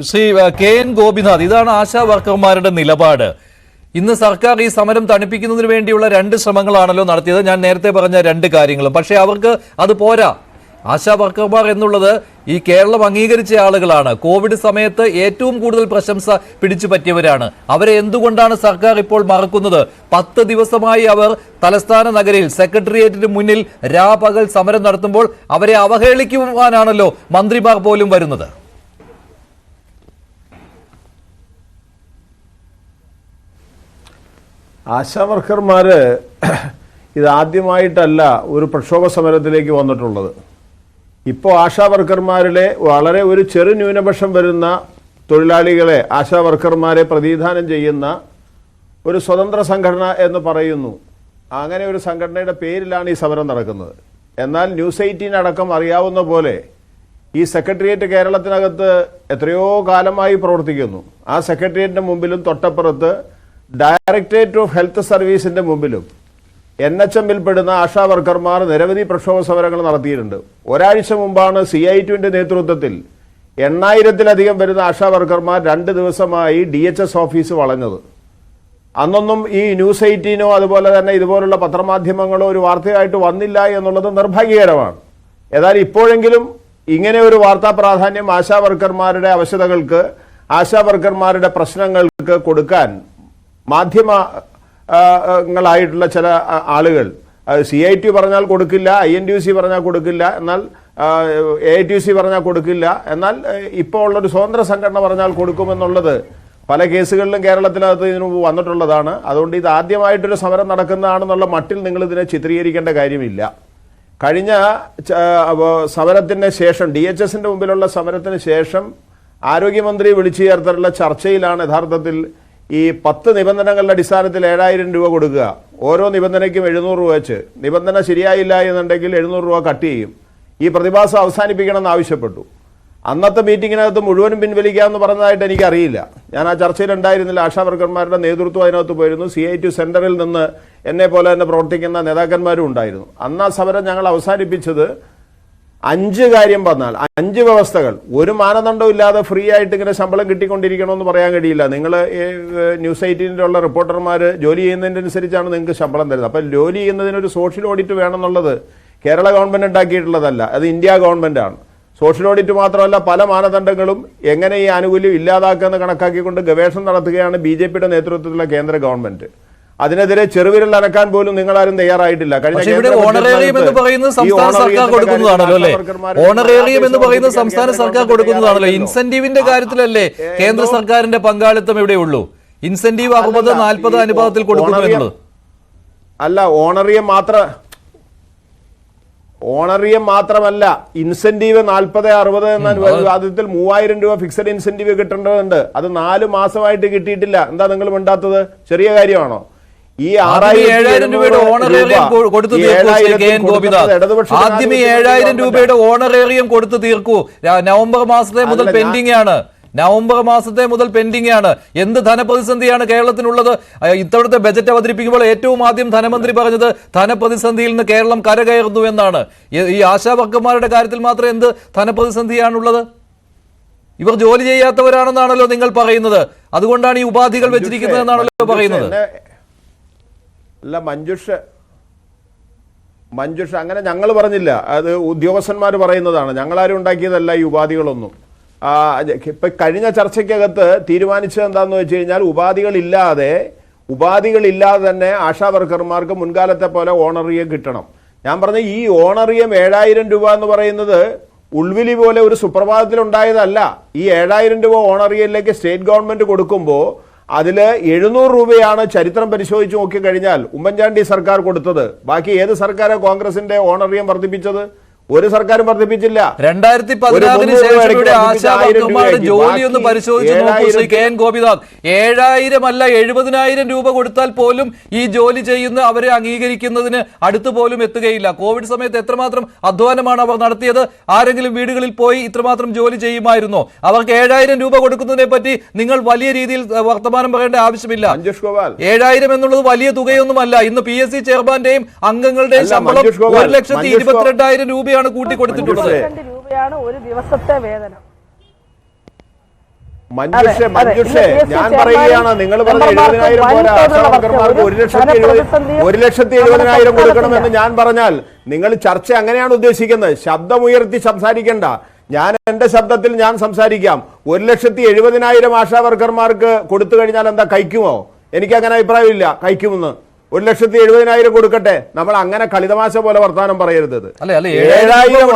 Shri K N Gopinath, ഇതാണ് ആശാ വർക്കർമാരുടെ നിലപാട്. ഇന്ന് സർക്കാർ ഈ സമരം തണുപ്പിക്കുന്നതിന് വേണ്ടിയുള്ള 2 ശ്രമങ്ങളാണല്ലോ നടത്തിയത്. ഞാൻ നേരത്തെ പറഞ്ഞ 2 കാര്യങ്ങളും. പക്ഷേ അവർക്ക് അത് പോരാ. ആശാ വർക്കർമാർ എന്നുള്ളത് ഈ കേരളം അംഗീകരിച്ച ആളുകളാണ്. കോവിഡ് സമയത്ത് ഏറ്റവും കൂടുതൽ പ്രശംസ പിടിച്ചു പറ്റിയവരാണ്. അവരെ എന്തുകൊണ്ടാണ് സർക്കാർ ഇപ്പോൾ മറക്കുന്നത്? 10 ദിവസമായി അവർ തലസ്ഥാന നഗരിയിൽ സെക്രട്ടേറിയറ്റിന് മുന്നിൽ രാപകൽ സമരം നടത്തുമ്പോൾ അവരെ അവഹേളിക്കുവാനാണല്ലോ മന്ത്രിമാർ പോലും വരുന്നത്. ആശാവർക്കർമാര് ഇതാദ്യമായിട്ടല്ല ഒരു പ്രക്ഷോഭ സമരത്തിലേക്ക് വന്നിട്ടുള്ളത്. ഇപ്പോൾ ആശാവർക്കർമാരിലെ വളരെ ഒരു ചെറു ന്യൂനപക്ഷം വരുന്ന തൊഴിലാളികളെ, ആശാവർക്കർമാരെ പ്രതിനിധാനം ചെയ്യുന്ന ഒരു സ്വതന്ത്ര സംഘടന എന്ന് പറയുന്നു. അങ്ങനെ ഒരു സംഘടനയുടെ പേരിലാണ് ഈ സമരം നടക്കുന്നത്. എന്നാൽ ന്യൂസ് 18 അടക്കം അറിയാവുന്ന പോലെ ഈ സെക്രട്ടേറിയറ്റ് കേരളത്തിനകത്ത് എത്രയോ കാലമായി പ്രവർത്തിക്കുന്നു. ആ സെക്രട്ടേറിയറ്റിന് മുമ്പിലും തൊട്ടപ്പുറത്ത് ഡയറക്ടറേറ്റ് ഓഫ് ഹെൽത്ത് സർവീസിന്റെ മുമ്പിലും NHM-ൽ പെടുന്ന ആശാ വർക്കർമാർ നിരവധി പ്രക്ഷോഭ സമരങ്ങൾ നടത്തിയിട്ടുണ്ട്. ഒരാഴ്ച മുമ്പാണ് CITUവിന്റെ നേതൃത്വത്തിൽ 8000-ലധികം വരുന്ന ആശാ വർക്കർമാർ 2 ദിവസമായി DHS ഓഫീസ് വളഞ്ഞത്. അന്നൊന്നും ഈ ന്യൂസ് 18 അതുപോലെ തന്നെ ഇതുപോലുള്ള പത്രമാധ്യമങ്ങളോ ഒരു വാർത്തയായിട്ട് വന്നില്ല എന്നുള്ളത് നിർഭാഗ്യകരമാണ്. എന്നാൽ ഇപ്പോഴെങ്കിലും ഇങ്ങനെ ഒരു വാർത്താ പ്രാധാന്യം ആശാ വർക്കർമാരുടെ അവശതകൾക്ക്, ആശാ വർക്കർമാരുടെ പ്രശ്നങ്ങൾക്ക് കൊടുക്കാൻ മാധ്യമങ്ങളായിട്ടുള്ള ചില ആളുകൾ, CITU പറഞ്ഞാൽ കൊടുക്കില്ല, INTUC പറഞ്ഞാൽ കൊടുക്കില്ല, എന്നാൽ AITUC പറഞ്ഞാൽ കൊടുക്കില്ല, എന്നാൽ ഇപ്പോൾ ഉള്ളൊരു സ്വതന്ത്ര സംഘടന പറഞ്ഞാൽ കൊടുക്കുമെന്നുള്ളത് പല കേസുകളിലും കേരളത്തിനകത്ത് ഇതിനു മുമ്പ് വന്നിട്ടുള്ളതാണ്. അതുകൊണ്ട് ഇത് ആദ്യമായിട്ടൊരു സമരം നടക്കുന്നതാണെന്നുള്ള മട്ടിൽ നിങ്ങൾ ഇതിനെ ചിത്രീകരിക്കേണ്ട കാര്യമില്ല. കഴിഞ്ഞ സമരത്തിന് ശേഷം, DHS-ന്റെ മുമ്പിലുള്ള സമരത്തിന് ശേഷം ആരോഗ്യമന്ത്രി വിളിച്ചു ചേർത്തിട്ടുള്ള ചർച്ചയിലാണ് യഥാർത്ഥത്തിൽ ഈ 10 നിബന്ധനകളുടെ അടിസ്ഥാനത്തിൽ 7000 രൂപ കൊടുക്കുക. ഓരോ നിബന്ധനയ്ക്കും 700 രൂപ വെച്ച്. നിബന്ധന ശരിയായില്ല എന്നുണ്ടെങ്കിൽ 700 രൂപ കട്ട് ചെയ്യും. ഈ പ്രതിഭാസം അവസാനിപ്പിക്കണമെന്ന് ആവശ്യപ്പെട്ടു. അന്നത്തെ മീറ്റിങ്ങിനകത്ത് മുഴുവനും പിൻവലിക്കാമെന്ന് പറഞ്ഞതായിട്ട് എനിക്കറിയില്ല. ഞാൻ ആ ചർച്ചയിൽ ഉണ്ടായിരുന്നില്ല. ആശാ വർക്കർമാരുടെ നേതൃത്വം അതിനകത്ത് പോയിരുന്നു. CITU സെന്ററിൽ നിന്ന് എന്നെ പോലെ തന്നെ പ്രവർത്തിക്കുന്ന നേതാക്കന്മാരും ഉണ്ടായിരുന്നു. അന്ന് ആ സമരം ഞങ്ങൾ അവസാനിപ്പിച്ചത് 5 കാര്യം പറഞ്ഞാൽ 5 വ്യവസ്ഥകൾ. ഒരു മാനദണ്ഡവും ഇല്ലാതെ ഫ്രീ ആയിട്ട് ഇങ്ങനെ ശമ്പളം കിട്ടിക്കൊണ്ടിരിക്കണമെന്ന് പറയാൻ കഴിയില്ല. നിങ്ങൾ ന്യൂസ് 18-ലുള്ള റിപ്പോർട്ടർമാർ ജോലി ചെയ്യുന്നതിൻ്റെ അനുസരിച്ചാണ് നിങ്ങൾക്ക് ശമ്പളം തരുന്നത്. അപ്പം ജോലി ചെയ്യുന്നതിനൊരു സോഷ്യൽ ഓഡിറ്റ് വേണമെന്നുള്ളത് കേരള ഗവൺമെൻറ് ഉണ്ടാക്കിയിട്ടുള്ളതല്ല, അത് ഇന്ത്യ ഗവൺമെൻറ്റാണ്. സോഷ്യൽ ഓഡിറ്റ് മാത്രമല്ല, പല മാനദണ്ഡങ്ങളും എങ്ങനെ ഈ ആനുകൂല്യം ഇല്ലാതാക്കുമെന്ന് കണക്കാക്കിക്കൊണ്ട് ഗവേഷണം നടത്തുകയാണ് BJP-യുടെ നേതൃത്വത്തിലുള്ള കേന്ദ്ര ഗവൺമെൻറ്. അതിനെതിരെ ചെറുവിരൽ അനക്കാൻ പോലും നിങ്ങളാരും തയ്യാറായിട്ടില്ല. ഓണറേറിയം എന്ന് പറയുന്നത് സംസ്ഥാന സർക്കാർ കൊടുക്കുന്നതാണല്ലോ അല്ലേ? ഓണറേറിയം എന്ന് പറയുന്നത് സംസ്ഥാന സർക്കാർ കൊടുക്കുന്നതാണല്ലോ. ഇൻസെന്റീവിന്റെ കാര്യത്തിലല്ലേ കേന്ദ്ര സർക്കാരിന്റെ പങ്കാളിത്തം എവിടെയുള്ളൂ? ഇൻസെന്റീവ് 60-40 അനുപാതത്തിൽ കൊടുക്കുന്നു എന്നുള്ളത് അല്ല. ഓണറിയം മാത്രമല്ല, ഇൻസെന്റീവ് 40-60 എന്ന വിവാദത്തിൽ 3000 രൂപ ഫിക്സഡ് ഇൻസെന്റീവ് കിട്ടേണ്ടതുണ്ട്. അത് 4 മാസമായിട്ട് കിട്ടിയിട്ടില്ല. എന്താ നിങ്ങൾ മിണ്ടാത്തത്? ചെറിയ കാര്യമാണോ? ഈ 7000 രൂപയുടെ ഓണറേറിയം കൊടുത്തു തീർക്കൂ. ആദ്യം 7000 രൂപയുടെ ഓണറേറിയം കൊടുത്തു തീർക്കൂ. നവംബർ മാസത്തെ മുതൽ പെൻഡിംഗ് ആണ്. എന്ത് ധനപ്രതിസന്ധിയാണ് കേരളത്തിനുള്ളത്? ഇത്തവണത്തെ ബജറ്റ് അവതരിപ്പിക്കുമ്പോൾ ഏറ്റവും ആദ്യം ധനമന്ത്രി പറഞ്ഞത് ധനപ്രതിസന്ധിയിൽ നിന്ന് കേരളം കരകയറുന്നു എന്നാണ്. ഈ ആശാ വർക്കർമാരുടെ കാര്യത്തിൽ മാത്രം എന്ത് ധനപ്രതിസന്ധിയാണുള്ളത്? ഇവർ ജോലി ചെയ്യാത്തവരാണെന്നാണല്ലോ നിങ്ങൾ പറയുന്നത്. അതുകൊണ്ടാണ് ഈ ഉപാധികൾ വെച്ചിരിക്കുന്നത് എന്നാണല്ലോ പറയുന്നത്. അല്ല മഞ്ജുഷ, അങ്ങനെ ഞങ്ങൾ പറഞ്ഞില്ല. അത് ഉദ്യോഗസ്ഥന്മാർ പറയുന്നതാണ്. ഞങ്ങളാരും ഉണ്ടാക്കിയതല്ല ഈ ഉപാധികളൊന്നും. ഇപ്പൊ കഴിഞ്ഞ ചർച്ചയ്ക്കകത്ത് തീരുമാനിച്ചത് എന്താണെന്ന് വെച്ച് കഴിഞ്ഞാൽ, ഉപാധികളില്ലാതെ തന്നെ ആശാ വർക്കർമാർക്ക് മുൻകാലത്തെ പോലെ ഓണറിയം കിട്ടണം. ഞാൻ പറഞ്ഞ ഈ ഓണറിയം 7000 രൂപ എന്ന് പറയുന്നത് ഉൾവിലി പോലെ ഒരു സുപ്രഭാതത്തിൽ ഉണ്ടായതല്ല. ഈ 7000 രൂപ ഓണറിയത്തിലേക്ക് സ്റ്റേറ്റ് ഗവൺമെന്റ് കൊടുക്കുമ്പോൾ അതിൽ 700 രൂപയാണ് ചരിത്രം പരിശോധിച്ച് നോക്കിക്കഴിഞ്ഞാൽ ഉമ്മൻചാണ്ടി സർക്കാർ കൊടുത്തത്. ബാക്കി ഏത് സർക്കാരാണ് കോൺഗ്രസിന്റെ ഓണറിയം വർദ്ധിപ്പിച്ചത്? ഒരു സർക്കാരും വർദ്ധിപ്പിച്ചില്ല. 2016 ശേഷം ആശാ വർക്കർമാരുടെ ജോലി ഒന്ന് പരിശോധിച്ച് നോക്കൂ ശ്രീ കെ എൻ ഗോപിനാഥ്. 7000 അല്ല 70000 രൂപ കൊടുത്താൽ പോലും ഈ ജോലി ചെയ്യുന്ന അവരെ അംഗീകരിക്കുന്നതിന് അടുത്ത് പോലും എത്തുകയില്ല. കോവിഡ് സമയത്ത് എത്രമാത്രം അധ്വാനമാണ് അവർ നടത്തിയത്? ആരെങ്കിലും വീടുകളിൽ പോയി ഇത്രമാത്രം ജോലി ചെയ്യുമായിരുന്നോ? അവർക്ക് 7000 രൂപ കൊടുക്കുന്നതിനെ പറ്റി നിങ്ങൾ വലിയ രീതിയിൽ വർത്തമാനം പറയേണ്ട ആവശ്യമില്ല. 7000 എന്നുള്ളത് വലിയ തുകയൊന്നുമല്ല. ഇന്ന് PSC ചെയർമാന്റെയും അംഗങ്ങളുടെയും ശമ്പളം 1,22,000 രൂപയാണ് കൂട്ടി കൊടുത്തിട്ടുള്ളത്. രൂപയാണ് ഒരു ദിവസത്തെ വേതനം. മഞ്ജുഷേ ഞാൻ പറയുകയാണ്, നിങ്ങൾ പറഞ്ഞ 70,000 പോരാ, ആശാവർക്കർമാർക്ക് 1,70,000 കൊടുക്കണമെന്ന് ഞാൻ പറഞ്ഞാൽ നിങ്ങൾ ചർച്ച അങ്ങനെയാണ് ഉദ്ദേശിക്കുന്നത്. ശബ്ദമുയർത്തി സംസാരിക്കണ്ട. ഞാൻ എന്റെ ശബ്ദത്തിൽ ഞാൻ സംസാരിക്കാം. 1,70,000 ആശാവർക്കർമാർക്ക് കൊടുത്തു കഴിഞ്ഞാൽ എന്താ, കഴിക്കുമോ? എനിക്ക് അങ്ങനെ അഭിപ്രായമില്ല കഴിക്കുമെന്ന്. 1,70,000 കൊടുക്കട്ടെ. നമ്മൾ അങ്ങനെ കളിതമാശ പോലെ വർത്താനം പറയരുത്. 7,000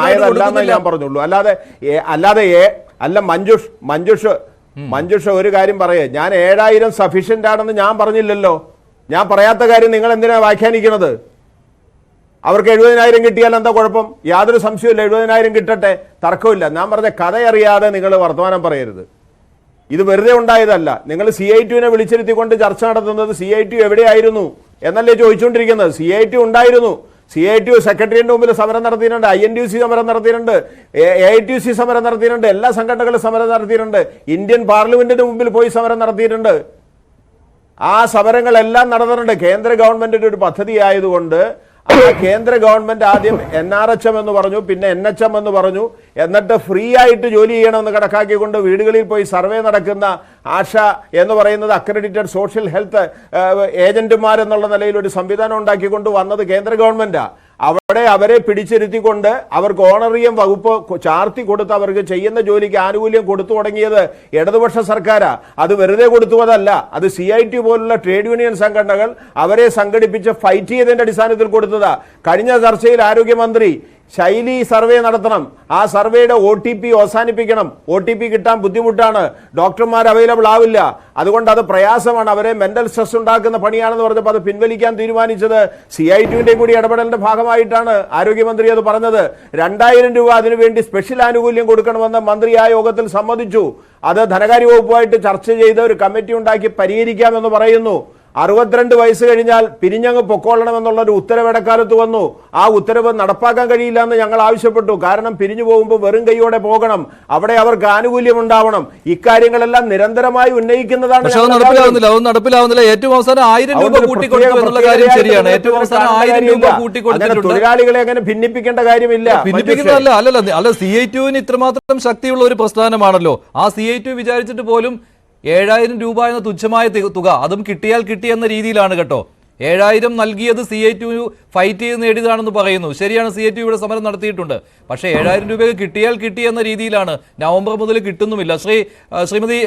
ആയതല്ലാന്ന് ഞാൻ പറഞ്ഞുള്ളൂ. അല്ല മഞ്ജുഷ് ഒരു കാര്യം പറയേ, ഞാൻ 7,000 സഫീഷ്യന്റ് ആണെന്ന് ഞാൻ പറഞ്ഞില്ലല്ലോ. ഞാൻ പറയാത്ത കാര്യം നിങ്ങൾ എന്തിനാ വ്യാഖ്യാനിക്കുന്നത്? അവർക്ക് 70,000 കിട്ടിയാൽ എന്താ കുഴപ്പം? യാതൊരു സംശയമില്ല, 70,000 കിട്ടട്ടെ, തർക്കമില്ല. ഞാൻ പറഞ്ഞ കഥയറിയാതെ നിങ്ങൾ വർത്തമാനം പറയരുത്. ഇത് വെറുതെ ഉണ്ടായതല്ല. നിങ്ങൾ CITUവിനെ വിളിച്ചിരുത്തിക്കൊണ്ട് ചർച്ച നടത്തുന്നത് CITU എവിടെയായിരുന്നു എന്നല്ലേ ചോദിച്ചുകൊണ്ടിരിക്കുന്നത്. CITU ഉണ്ടായിരുന്നു. CITU സെക്രട്ടറിയേറ്റിന് മുമ്പിൽ സമരം നടത്തിയിട്ടുണ്ട്, INTUC സമരം നടത്തിയിട്ടുണ്ട്, AITUC സമരം നടത്തിയിട്ടുണ്ട്, എല്ലാ സംഘടനകളും സമരം നടത്തിയിട്ടുണ്ട്, ഇന്ത്യൻ പാർലമെന്റിന് മുമ്പിൽ പോയി സമരം നടത്തിയിട്ടുണ്ട്. ആ സമരങ്ങളെല്ലാം നടന്നിട്ടുണ്ട്. കേന്ദ്ര ഗവൺമെന്റിന്റെ ഒരു പദ്ധതി ആയതുകൊണ്ട് ആ കേന്ദ്ര ഗവൺമെന്റ് ആദ്യം NRHM എന്ന് പറഞ്ഞു, പിന്നെ NHM എന്ന് പറഞ്ഞു, എന്നിട്ട് ഫ്രീ ആയിട്ട് ജോലി ചെയ്യണമെന്ന് കണക്കാക്കിക്കൊണ്ട് വീടുകളിൽ പോയി സർവേ നടക്കുന്ന ആശ എന്ന് പറയുന്നത് അക്രഡിറ്റഡ് സോഷ്യൽ ഹെൽത്ത് ഏജന്റുമാരെന്നുള്ള നിലയിൽ ഒരു സംവിധാനം ഉണ്ടാക്കിക്കൊണ്ട് വന്നത് കേന്ദ്ര ഗവൺമെന്റാണ്. അവിടെ അവരെ പിടിച്ചിരുത്തിക്കൊണ്ട് അവർക്ക് ഓണറിയം വകുപ്പ് ചാർത്തി കൊടുത്ത് അവർക്ക് ചെയ്യുന്ന ജോലിക്ക് ആനുകൂല്യം കൊടുത്തു തുടങ്ങിയത് ഇടതുപക്ഷ സർക്കാരാ. അത് വെറുതെ കൊടുത്തുവതല്ല. അത് CITU പോലുള്ള ട്രേഡ് യൂണിയൻ സംഘടനകൾ അവരെ സംഘടിപ്പിച്ച് ഫൈറ്റ് ചെയ്തതിന്റെ അടിസ്ഥാനത്തിൽ കൊടുത്തതാ. കഴിഞ്ഞ ചർച്ചയിൽ ആരോഗ്യമന്ത്രി ശൈലി സർവേ നടത്തണം, ആ സർവേയുടെ OTP അവസാനിപ്പിക്കണം, OTP കിട്ടാൻ ബുദ്ധിമുട്ടാണ്, ഡോക്ടർമാർ അവൈലബിൾ ആവില്ല, അതുകൊണ്ട് അത് പ്രയാസമാണ്, അവരെ മെന്റൽ സ്ട്രെസ് ഉണ്ടാക്കുന്ന പണിയാണെന്ന് പറഞ്ഞപ്പോൾ അത് പിൻവലിക്കാൻ തീരുമാനിച്ചത് CITUവിന്റെ കൂടി ഇടപെടലിന്റെ ഭാഗമായിട്ടാണ് ആരോഗ്യമന്ത്രി അത് പറഞ്ഞത്. 2,000 രൂപ അതിനുവേണ്ടി സ്പെഷ്യൽ ആനുകൂല്യം കൊടുക്കണമെന്ന് മന്ത്രി ആ യോഗത്തിൽ സമ്മതിച്ചു. അത് ധനകാര്യ വകുപ്പുമായിട്ട് ചർച്ച ചെയ്ത് ഒരു കമ്മിറ്റി ഉണ്ടാക്കി പരിഹരിക്കാമെന്ന് പറയുന്നു. 62 വയസ്സ് കഴിഞ്ഞാൽ പിരിഞ്ഞങ്ങ് പൊക്കോളണമെന്നുള്ളൊരു ഉത്തരവ് ഇടക്കാലത്ത് വന്നു. ആ ഉത്തരവ് നടപ്പാക്കാൻ കഴിയില്ല എന്ന് ഞങ്ങൾ ആവശ്യപ്പെട്ടു. കാരണം പിരിഞ്ഞു പോകുമ്പോൾ വെറും കൈയോടെ പോകണം, അവിടെ അവർക്ക് ആനുകൂല്യം ഉണ്ടാവണം. ഇക്കാര്യങ്ങളെല്ലാം നിരന്തരമായി ഉന്നയിക്കുന്നതാണ്. നടപ്പിലാവുന്നില്ല. ഏറ്റവും അവസാനം 1,000 രൂപ കൂട്ടിക്കൊടുത്തു കാര്യം ശരിയാണ്. ഏറ്റവും അവസാനം 1,000 രൂപ കൂട്ടിക്കൊടുത്തിട്ടുണ്ട്. തൊഴിലാളികളെ അങ്ങനെ ഭിന്നിപ്പിക്കേണ്ട കാര്യമില്ല. അല്ല CITUവിന് ഇത്രമാത്രം ശക്തിയുള്ള ഒരു പ്രസ്ഥാനമാണല്ലോ. ആ CITU വിചാരിച്ചിട്ട് പോലും 7,000 രൂപ എന്ന തുച്ഛമായ തുക, അതും കിട്ടിയാൽ കിട്ടിയെന്ന രീതിയിലാണ് കേട്ടോ. 7,000 നൽകിയത് CITU ഫൈറ്റ് ചെയ്ത് നേടിയതാണെന്ന് പറയുന്നു. ശരിയാണ്, CITU ഇവിടെ സമരം നടത്തിയിട്ടുണ്ട്. പക്ഷേ 7,000 രൂപ കിട്ടിയാൽ കിട്ടിയെന്ന രീതിയിലാണ്. നവംബർ മുതൽ കിട്ടുന്നുമില്ല. ശ്രീമതി